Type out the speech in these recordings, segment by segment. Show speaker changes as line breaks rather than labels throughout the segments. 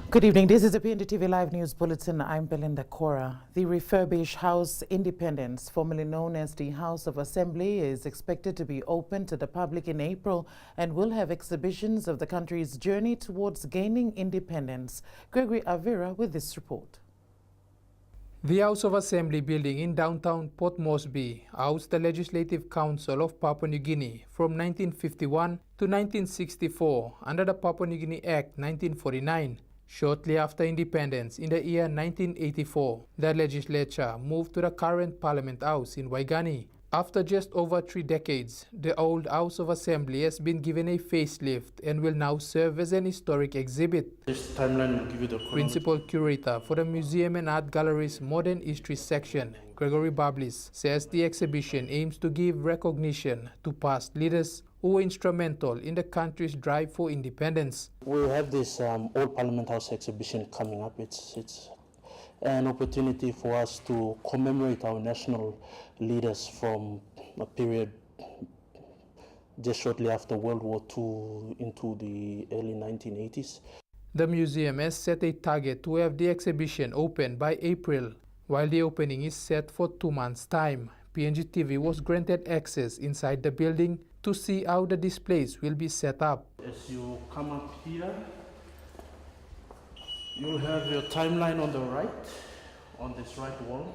Good evening. This is the Pngtv Live News Bulletin. I'm Belinda Cora. The refurbished House Independence, formerly known as the House of Assembly, is expected to be open to the public in April and will have exhibitions of the country's journey towards gaining independence. Gregory Avira with this report.
The House of Assembly building in downtown Port Moresby housed the Legislative Council of Papua New Guinea from 1951 to 1964 under the Papua New Guinea Act 1949. Shortly after independence in the year 1984, the legislature moved to the current Parliament House in Waigani. After just over 3 decades, the old House of Assembly has been given a facelift and will now serve as an historic exhibit.
This timeline will give you the
Principal Curator for the Museum and Art Gallery's Modern History section, Gregory Bablis, says the exhibition aims to give recognition to past leaders who were instrumental in the country's drive for independence.
We have this old Parliament House exhibition coming up. It's an opportunity for us to commemorate our national leaders from a period just shortly after World War II into the early 1980s.
The museum has set a target to have the exhibition open by April. While the opening is set for 2 months' time, Pngtv was granted access inside the building to see how the displays will be set up.
As you come up here, you'll have your timeline on the right, on this right wall.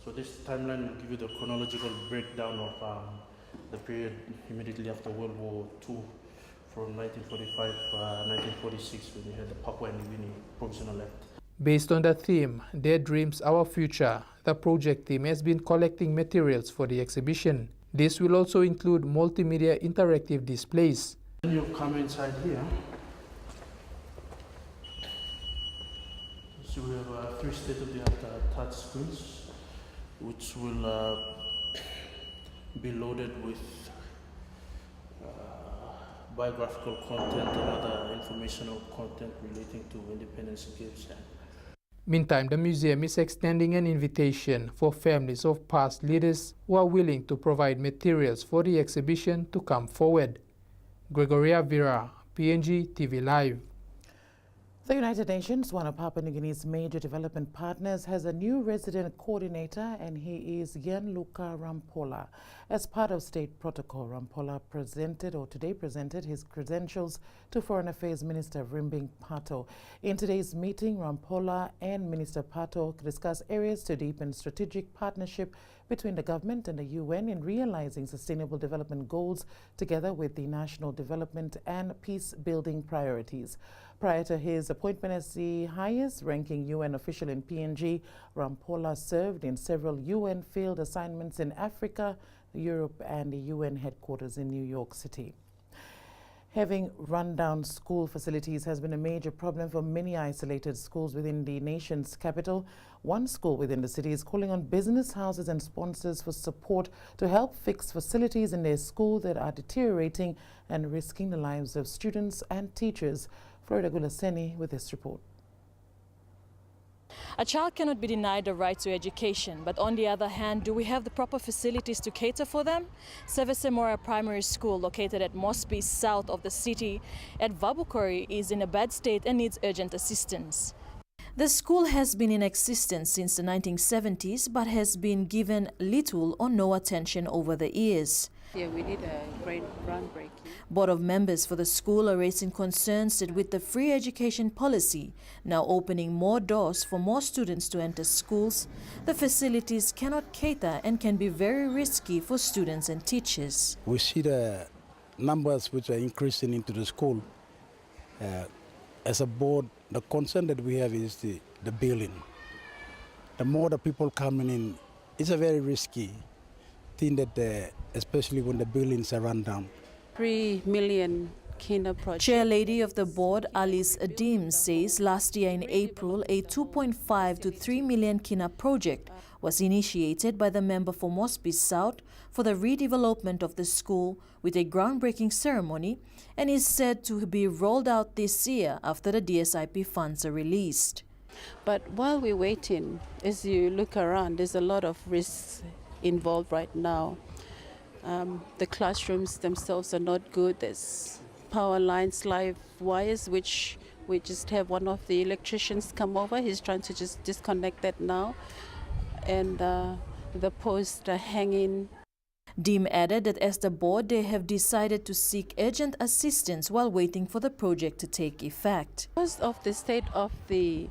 So this timeline will give you the chronological breakdown of the period immediately after World War II, from 1945-1946, when we had the Papua New Guinea Provincial Act.
Based on the theme, Their Dreams, Our Future, the project team has been collecting materials for the exhibition. This will also include multimedia interactive displays.
When you come inside here, so we have 3 state-of-the-art touch screens, which will be loaded with biographical content and other informational content relating to independence gifts.
Meantime, the museum is extending an invitation for families of past leaders who are willing to provide materials for the exhibition to come forward. Gregory Avira, Pngtv Live.
The United Nations, one of Papua New Guinea's major development partners, has a new resident coordinator, and he is Gianluca Rampolla. As part of state protocol, Rampolla today presented his credentials to Foreign Affairs Minister Rimbing Pato. In today's meeting, Rampolla and Minister Pato discussed areas to deepen strategic partnership between the government and the UN in realizing sustainable development goals together with the national development and peace-building priorities. Prior to his appointment as the highest-ranking UN official in PNG, Rampolla served in several UN field assignments in Africa, Europe, and the UN headquarters in New York City. Having run-down school facilities has been a major problem for many isolated schools within the nation's capital. One school within the city is calling on business houses and sponsors for support to help fix facilities in their school that are deteriorating and risking the lives of students and teachers. Florida Gulaseni with this report.
A child cannot be denied the right to education, but on the other hand, do we have the proper facilities to cater for them? Sevesemora Primary School, located at Moresby, south of the city, at Vabukori, is in a bad state and needs urgent assistance. The school has been in existence since the 1970s, but has been given little or no attention over the years.
Yeah, we did a great groundbreaking.
Board of members for the school are raising concerns that with the free education policy now opening more doors for more students to enter schools, the facilities cannot cater and can be very risky for students and teachers.
We see the numbers which are increasing into the school. As a board, the concern that we have is the building. The more the people coming in, it's a very risky thing that, especially when the buildings are run down.
3 million kinder project.
Chair Lady of the board, Alice Adim, says last year in April, a 2.5 to 3 million kina project was initiated by the member for Moresby South for the redevelopment of the school with a groundbreaking ceremony, and is said to be rolled out this year after the DSIP funds are released.
But while we're waiting, as you look around, there's a lot of risks involved right now. The classrooms themselves are not good. There's power lines, live wires, which We just have one of the electricians come over. He's trying to just disconnect that now. And the posts are hanging.
Deem added that as the board, they have decided to seek urgent assistance while waiting for the project to take effect.
Because of the state of the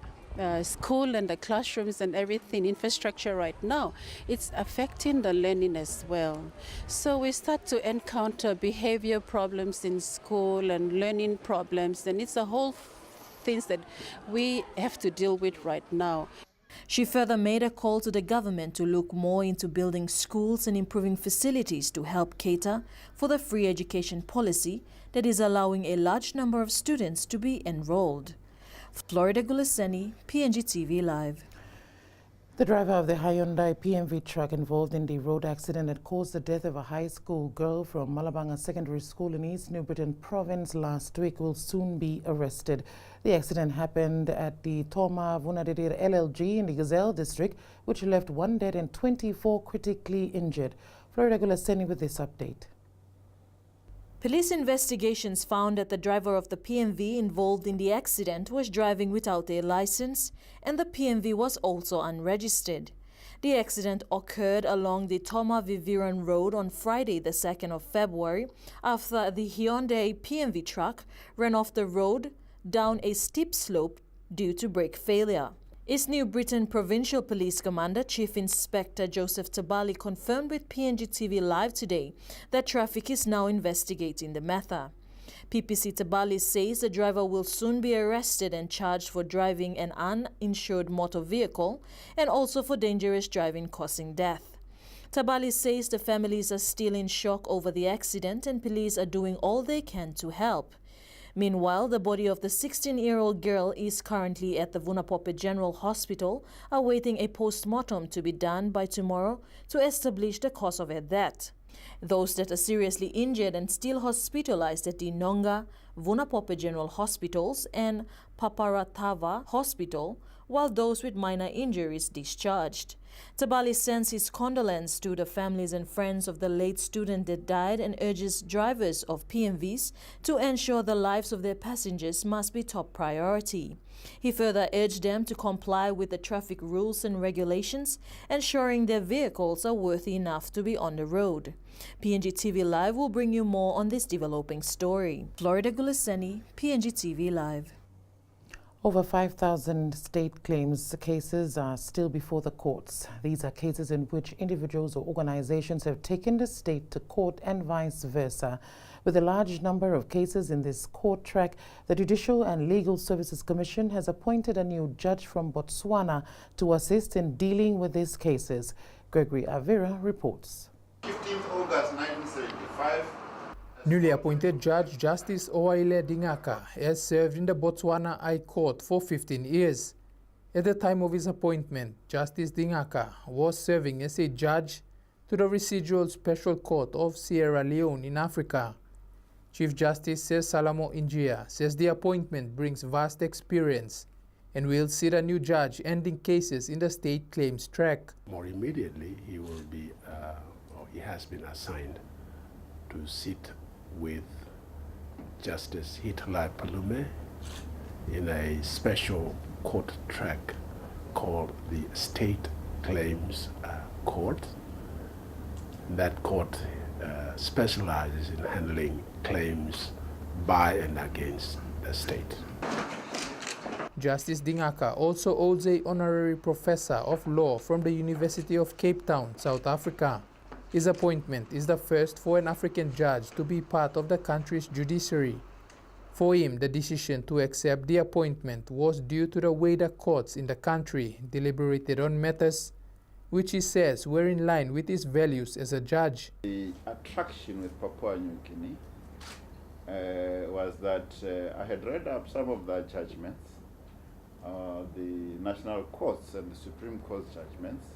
school and the classrooms and everything, infrastructure right now, it's affecting the learning as well. So we start to encounter behavior problems in school and learning problems, and it's a whole things that we have to deal with right now.
She further made a call to the government to look more into building schools and improving facilities to help cater for the free education policy that is allowing a large number of students to be enrolled. Florida Gulaseni, Pngtv Live.
The driver of the Hyundai PMV truck involved in the road accident that caused the death of a high school girl from Malabanga Secondary School in East New Britain Province last week will soon be arrested. The accident happened at the Toma Vunadedir LLG in the Gazelle district, which left 1 dead and 24 critically injured. Florida Gulaseni with this update.
Police investigations found that the driver of the PMV involved in the accident was driving without a license, and the PMV was also unregistered. The accident occurred along the Toma Viviran Road on Friday, the 2nd of February, after the Hyundai PMV truck ran off the road down a steep slope due to brake failure. East New Britain Provincial Police Commander Chief Inspector Joseph Tabali confirmed with Pngtv Live today that traffic is now investigating the matter. PPC Tabali says the driver will soon be arrested and charged for driving an uninsured motor vehicle and also for dangerous driving causing death. Tabali says the families are still in shock over the accident and police are doing all they can to help. Meanwhile, the body of the 16-year-old girl is currently at the Vunapope General Hospital, awaiting a post-mortem to be done by tomorrow to establish the cause of her death. Those that are seriously injured and still hospitalized at the Nonga, Vunapope General Hospitals and Paparatava Hospital, while those with minor injuries discharged. Tabali sends his condolence to the families and friends of the late student that died and urges drivers of PMVs to ensure the lives of their passengers must be top priority. He further urged them to comply with the traffic rules and regulations, ensuring their vehicles are worthy enough to be on the road. Pngtv Live will bring you more on this developing story. Florida Gulaseni, Pngtv Live.
Over 5,000 state claims cases are still before the courts. These are cases in which individuals or organizations have taken the state to court and vice versa. With a large number of cases in this court track, the Judicial and Legal Services Commission has appointed a new judge from Botswana to assist in dealing with these cases. Gregory Avira reports.
15th August 1975.
Newly appointed Judge Justice Owaile Dingaka has served in the Botswana High Court for 15 years. At the time of his appointment, Justice Dingaka was serving as a judge to the Residual Special Court of Sierra Leone in Africa. Chief Justice Sir Salamo Injia says the appointment brings vast experience and will see the new judge ending cases in the state claims track.
More immediately, he will be, or he has been assigned to sit with Justice Hitlai Palume in a special court track called the State Claims Court. That court specializes in handling claims by and against the state.
Justice Dingaka also holds an honorary professor of law from the University of Cape Town, South Africa. His appointment is the first for an African judge to be part of the country's judiciary. For him, the decision to accept the appointment was due to the way the courts in the country deliberated on matters which he says were in line with his values as a judge.
The attraction with Papua New Guinea was that I had read up some of the judgments, the national courts and the Supreme Court judgments,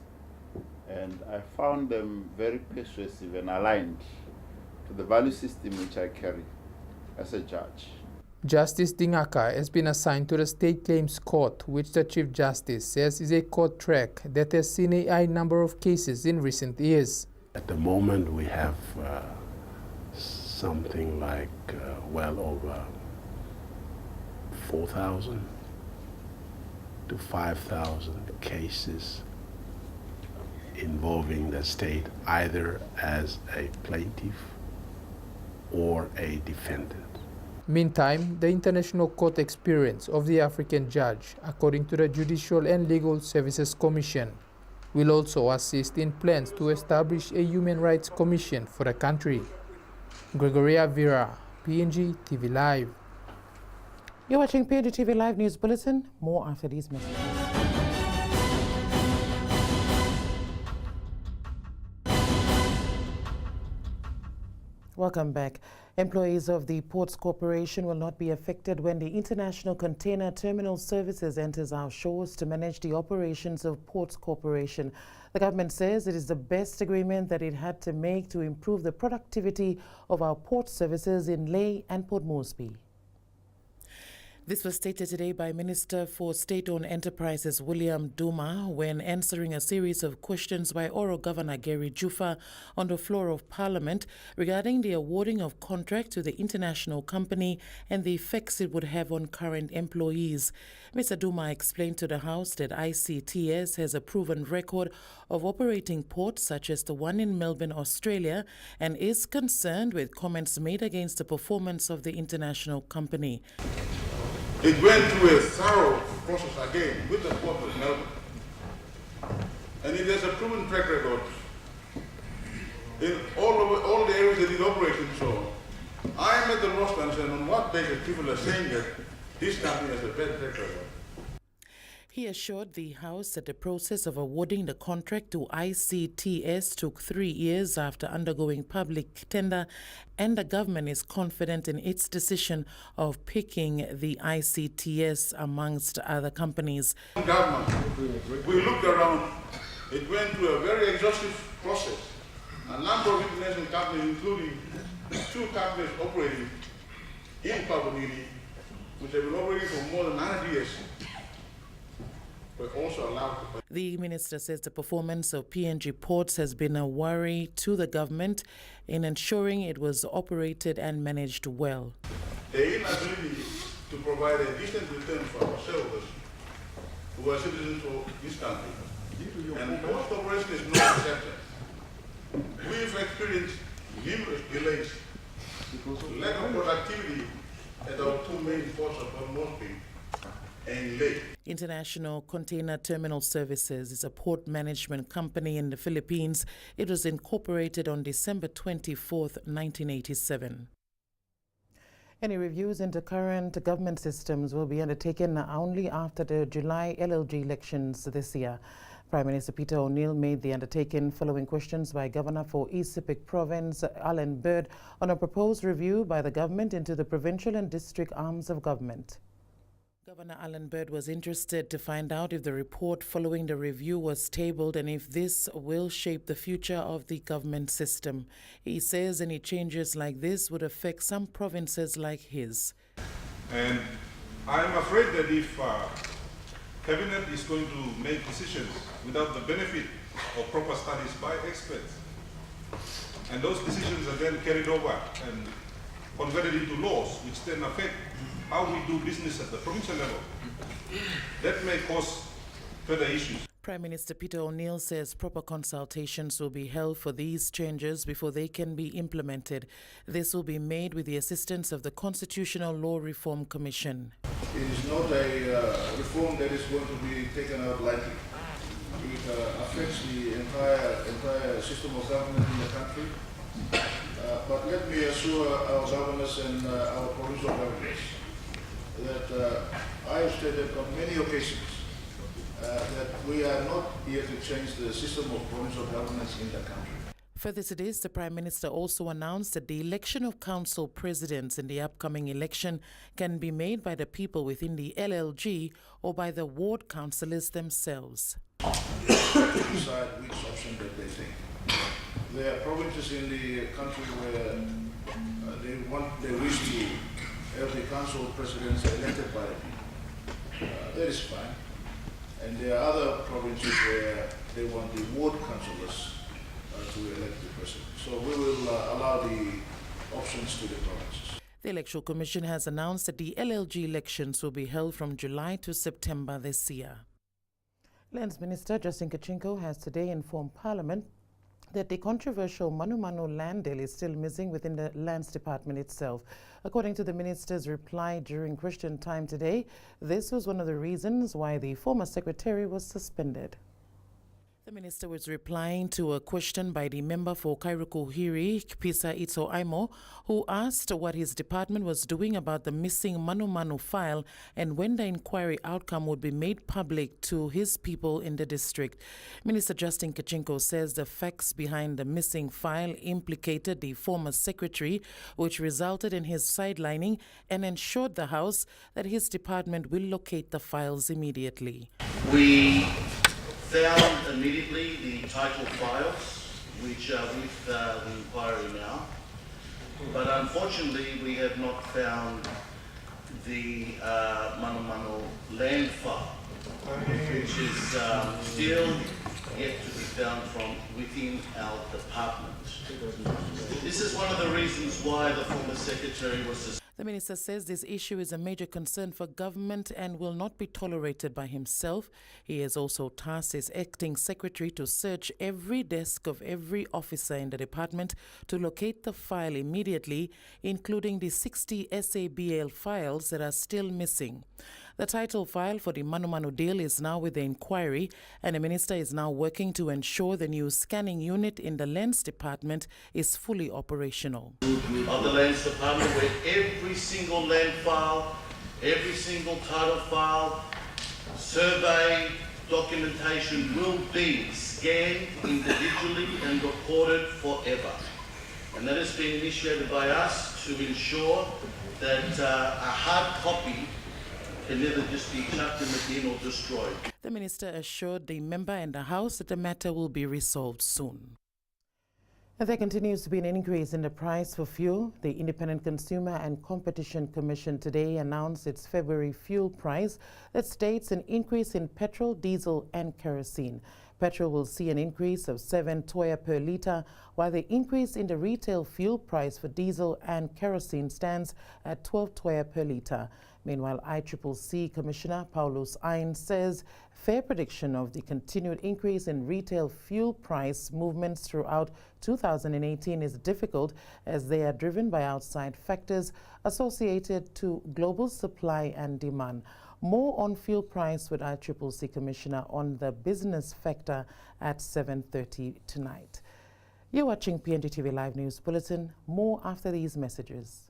and I found them very persuasive and aligned to the value system which I carry as a judge.
Justice Dingaka has been assigned to the State Claims Court, which the Chief Justice says is a court track that has seen a high number of cases in recent years.
At the moment, we have something like well over 4,000 to 5,000 cases involving the state either as a plaintiff or a defendant.
Meantime, the international court experience of the African judge, according to the Judicial and Legal Services Commission, will also assist in plans to establish a human rights commission for the country. Gregoria Vera, Pngtv Live.
You're watching Pngtv Live News Bulletin. More after these messages. Welcome back. Employees of the Ports Corporation will not be affected when the International Container Terminal Services enters our shores to manage the operations of Ports Corporation. The government says it is the best agreement that it had to make to improve the productivity of our port services in Lae and Port Moresby. This was stated today by Minister for State-Owned Enterprises William Duma when answering a series of questions by Oro Governor Gary Jufa on the floor of Parliament regarding the awarding of contract to the international company and the effects it would have on current employees. Mr. Duma explained to the House that ICTS has a proven record of operating ports such as the one in Melbourne, Australia, and is concerned with comments made against the performance of the international company.
It went through a thorough process again with the Port of Melbourne. And it has a proven track record in all the areas that it operates in. So I am at the loss to understand on what basis people are saying that this company has a bad track record.
He assured the House that the process of awarding the contract to ICTS took 3 years after undergoing public tender, and the government is confident in its decision of picking the ICTS amongst other companies.
Government, we looked around, it went through a very exhaustive process. A number of international companies, including 2 companies operating in Papua New Guinea, which have been operating for more than 100 years, were also allowed to pay.
The minister says the performance of PNG Ports has been a worry to the government in ensuring it was operated and managed well.
The inability to provide a decent return for our shareholders who are citizens of this country, and Port Corporation is no exception. We've experienced numerous delays, lack of productivity at our 2 main ports of Port Moresby and Lae.
International Container Terminal Services is a port management company in the Philippines. It was incorporated on December 24th, 1987. Any reviews into current government systems will be undertaken only after the July LLG elections this year. Prime Minister Peter O'Neill made the undertaking following questions by Governor for East Sepik Province, Alan Bird, on a proposed review by the government into the provincial and district arms of government. Governor Alan Bird was interested to find out if the report following the review was tabled and if this will shape the future of the government system. He says any changes like this would affect some provinces like his.
And I'm afraid that if Cabinet is going to make decisions without the benefit of proper studies by experts, and those decisions are then carried over and converted into laws, which then affect how we do business at the provincial level, that may cause further issues.
Prime Minister Peter O'Neill says proper consultations will be held for these changes before they can be implemented. This will be made with the assistance of the Constitutional Law Reform Commission.
It is not a reform that is going to be taken out lightly. It affects the entire system of government in the country. But let me assure our governors and our provincial governments that I have stated on many occasions that we are not here to change the system of provincial governance in the country.
Further to this, the Prime Minister also announced that the election of council presidents in the upcoming election can be made by the people within the LLG or by the ward councillors themselves.
Decide which option that they take. There are provinces in the country where they wish to have the council presidents elected by the people. That is fine. And there are other provinces where they want the ward councillors to elect the president. So we will allow the options to the provinces.
The Electoral Commission has announced that the LLG elections will be held from July to September this year. Lands Minister Justin Kachinko has today informed Parliament that the controversial Manu Manu land deal is still missing within the Lands Department itself. According to the minister's reply during Question Time today, this was one of the reasons why the former secretary was suspended. The minister was replying to a question by the member for Kairukuhiri, Pisa Ito Aimo, who asked what his department was doing about the missing Manu Manu file and when the inquiry outcome would be made public to his people in the district. Minister Justin Kachinko says the facts behind the missing file implicated the former secretary, which resulted in his sidelining, and ensured the House that his department will locate the files immediately.
We found immediately the title files, which are with the inquiry now, but unfortunately we have not found the Manu Manu land file, which is still yet to be found from within our department. This is one of the reasons why the former secretary was suspended.
The minister says this issue is a major concern for government and will not be tolerated by himself. He has also tasked his acting secretary to search every desk of every officer in the department to locate the file immediately, including the 60 SABL files that are still missing. The title file for the Manu Manu deal is now with the inquiry, and the minister is now working to ensure the new scanning unit in the Lands Department is fully operational.
Of the Lands Department, where every single land file, every single title file, survey, documentation will be scanned individually and recorded forever. And that has been initiated by us to ensure that a hard copy can never just be chucked in the bin or destroyed.
The minister assured the member and the House that the matter will be resolved soon. And there continues to be an increase in the price for fuel. The Independent Consumer and Competition Commission today announced its February fuel price that states an increase in petrol, diesel and kerosene. Petrol will see an increase of 7 toya per litre, while the increase in the retail fuel price for diesel and kerosene stands at 12 toya per litre. Meanwhile, ICCC Commissioner Paulus Ain says fair prediction of the continued increase in retail fuel price movements throughout 2018 is difficult, as they are driven by outside factors associated to global supply and demand. More on fuel price with ICCC Commissioner on the business factor at 7:30 tonight. You're watching Pngtv Live News Bulletin. More after these messages.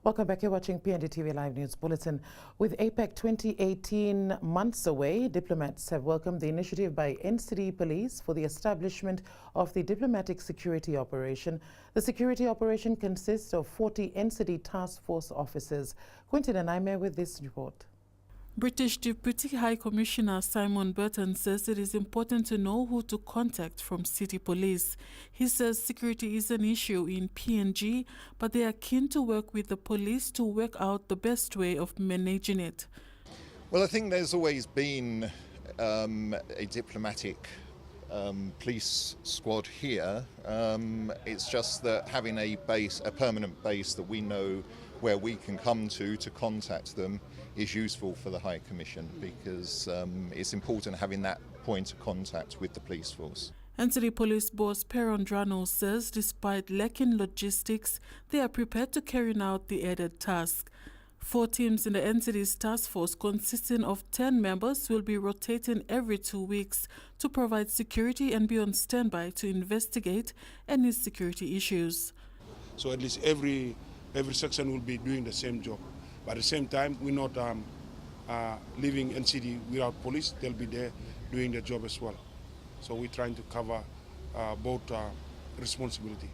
Welcome back. You're watching Pngtv Live News Bulletin. With APEC 2018 months away, diplomats have welcomed the initiative by NCD Police for the establishment of the Diplomatic Security Operation. The security operation consists of 40 NCD task force officers. Quentin and Aime with this report.
British Deputy High Commissioner Simon Burton says it is important to know who to contact from City Police. He says security is an issue in PNG, but they are keen to work with the police to work out the best way of managing it.
Well, I think there's always been a diplomatic police squad here. It's just that having a permanent base that we know where we can come to contact them is useful for the High Commission, because it's important having that point of contact with the police force.
NCD Police Boss Peron Drano says despite lacking logistics, they are prepared to carry out the added task. 4 teams in the NCD's task force consisting of 10 members will be rotating every 2 weeks to provide security and be on standby to investigate any security issues.
So at least every section will be doing the same job. But at the same time, we're not leaving NCD without police. They'll be there doing their job as well. So we're trying to cover both responsibility.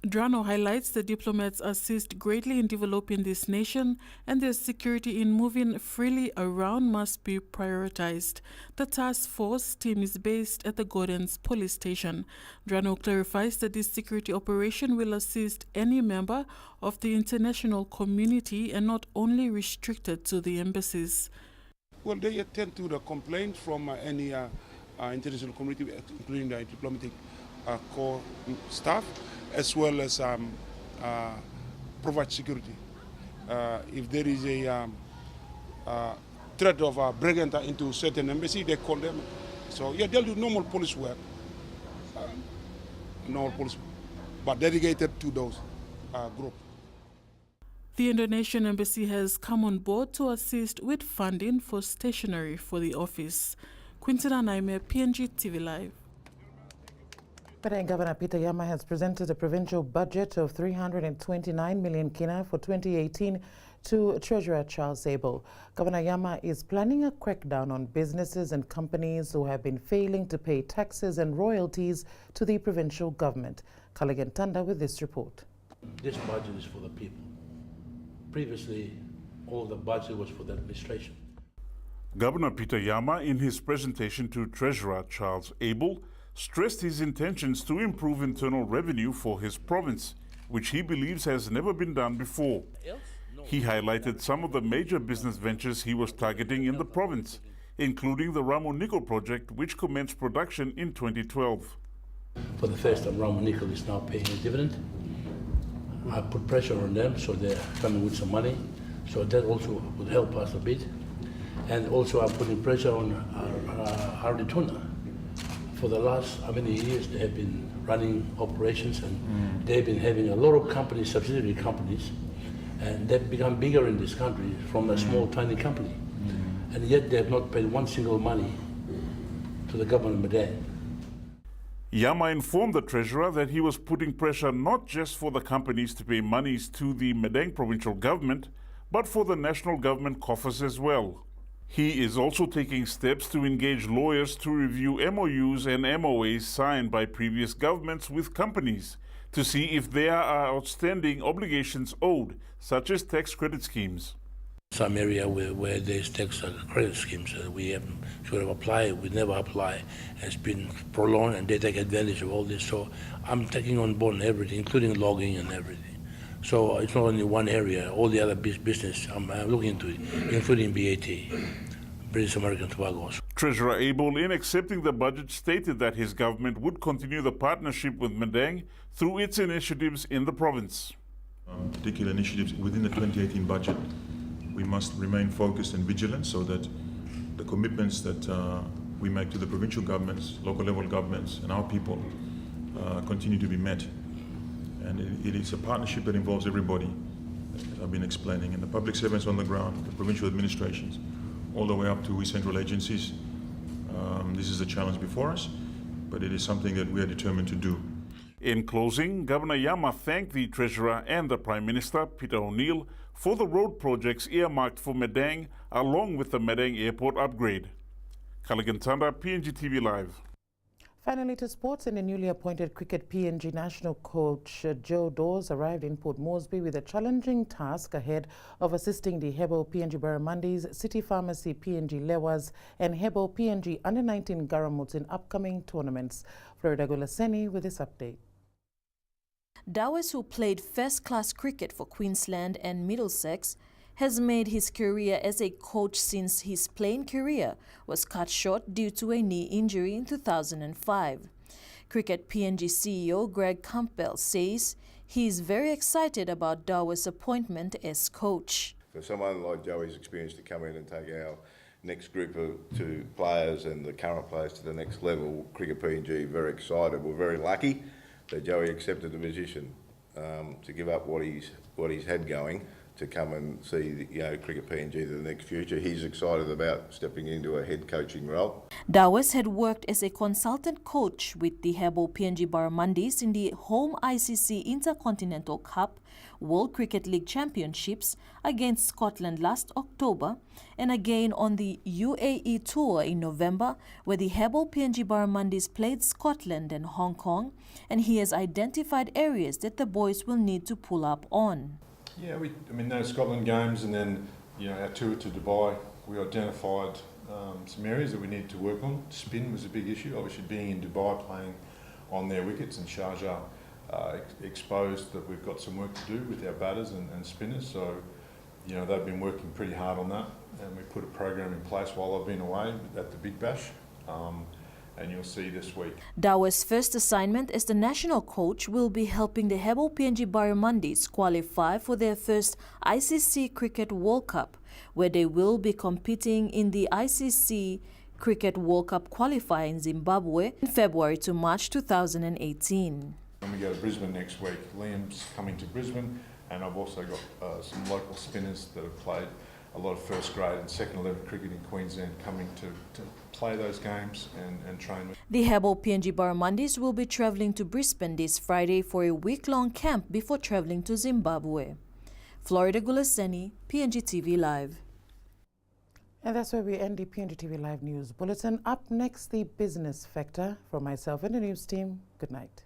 Drano highlights the diplomats assist greatly in developing this nation, and their security in moving freely around must be prioritized. The task force team is based at the Gordon's police station. Drano clarifies that this security operation will assist any member of the international community and not only restricted to the embassies.
Well, they attend to the complaints from any international community, including the diplomatic core staff, as well as provide security. If there is a threat of breaking into certain embassy, they call them. So yeah, they'll do normal police work, but dedicated to those groups.
The Indonesian embassy has come on board to assist with funding for stationery for the office. Quintina Naime, Pngtv Live.
Madang Governor Peter Yama has presented a provincial budget of 329 million kina for 2018 to Treasurer Charles Abel. Governor Yama is planning a crackdown on businesses and companies who have been failing to pay taxes and royalties to the provincial government. Kaligan Tanda with this report.
This budget is for the people. Previously, all the budget was for the administration.
Governor Peter Yama, in his presentation to Treasurer Charles Abel, stressed his intentions to improve internal revenue for his province, which he believes has never been done before. He highlighted some of the major business ventures he was targeting in the province, including the Ramu Nickel project, which commenced production in 2012.
For the first time, Ramu Nickel is now paying a dividend. I put pressure on them, so they're coming with some money. So that also would help us a bit. And also I'm putting pressure on Ardituna. For the last how many years they have been running operations, and they've been having a lot of companies, subsidiary companies, and they've become bigger in this country from a small, tiny company. And yet they have not paid one single money to the government of Madang.
Yama informed the Treasurer that he was putting pressure not just for the companies to pay monies to the Madang provincial government, but for the national government coffers as well. He is also taking steps to engage lawyers to review MOUs and MOAs signed by previous governments with companies to see if there are outstanding obligations owed, such as tax credit schemes.
Some area where there's tax credit schemes we should have applied, we never apply, has been prolonged, and they take advantage of all this. So I'm taking on board everything, including logging and everything. So it's not only one area, all the other business I'm looking into it, including BAT, British American Tobacco.
Treasurer Abel, in accepting the budget, stated that his government would continue the partnership with Madang through its initiatives in the province.
Particular initiatives within the 2018 budget, we must remain focused and vigilant so that the commitments that we make to the provincial governments, local level governments and our people continue to be met. And it is a partnership that involves everybody, as I've been explaining, and the public servants on the ground, the provincial administrations, all the way up to we central agencies. This is a challenge before us, but it is something that we are determined to do.
In closing, Governor Yama thanked the Treasurer and the Prime Minister, Peter O'Neill, for the road projects earmarked for Madang, along with the Madang Airport upgrade. Kalagantanda, Pngtv Live.
Finally to sports, and a newly appointed cricket PNG national coach Joe Dawes arrived in Port Moresby with a challenging task ahead of assisting the Hebo PNG Barramundis, City Pharmacy PNG Lewas and Hebo PNG Under-19 Garamuts in upcoming tournaments. Florida Golaseni with this update.
Dawes, who played first-class cricket for Queensland and Middlesex, has made his career as a coach since his playing career was cut short due to a knee injury in 2005. Cricket PNG CEO Greg Campbell says he is very excited about Dawes' appointment as coach.
For someone like Joey's experience to come in and take our next group of two players and the current players to the next level, Cricket PNG very excited. We're very lucky that Joey accepted the position to give up what he's had going to come and see Cricket PNG to the next future. He's excited about stepping into a head coaching role.
Dawes had worked as a consultant coach with the Hebo PNG Barramundis in the home ICC Intercontinental Cup World Cricket League Championships against Scotland last October, and again on the UAE tour in November, where the Hebo PNG Barramundis played Scotland and Hong Kong, and he has identified areas that the boys will need to pull up on.
Yeah, those Scotland games, and then our tour to Dubai, we identified some areas that we needed to work on. Spin was a big issue. Obviously, being in Dubai, playing on their wickets, and Sharjah exposed that we've got some work to do with our batters and spinners. So, they've been working pretty hard on that, and we put a program in place while I've been away at the Big Bash. and you'll see this week.
Dawa's first assignment as the national coach will be helping the Hebo PNG Barramundis qualify for their first ICC Cricket World Cup, where they will be competing in the ICC Cricket World Cup qualifier in Zimbabwe in February to March 2018.
When we go to Brisbane next week, Liam's coming to Brisbane, and I've also got some local spinners that have played a lot of first grade and second 11 cricket in Queensland coming to play those games and train with.
The Hebo PNG Barramundis will be travelling to Brisbane this Friday for a week-long camp before travelling to Zimbabwe. Florida Gulaseni, Pngtv Live.
And that's where we end the Pngtv Live News Bulletin. Up next, the business factor. From myself and the news team, good night.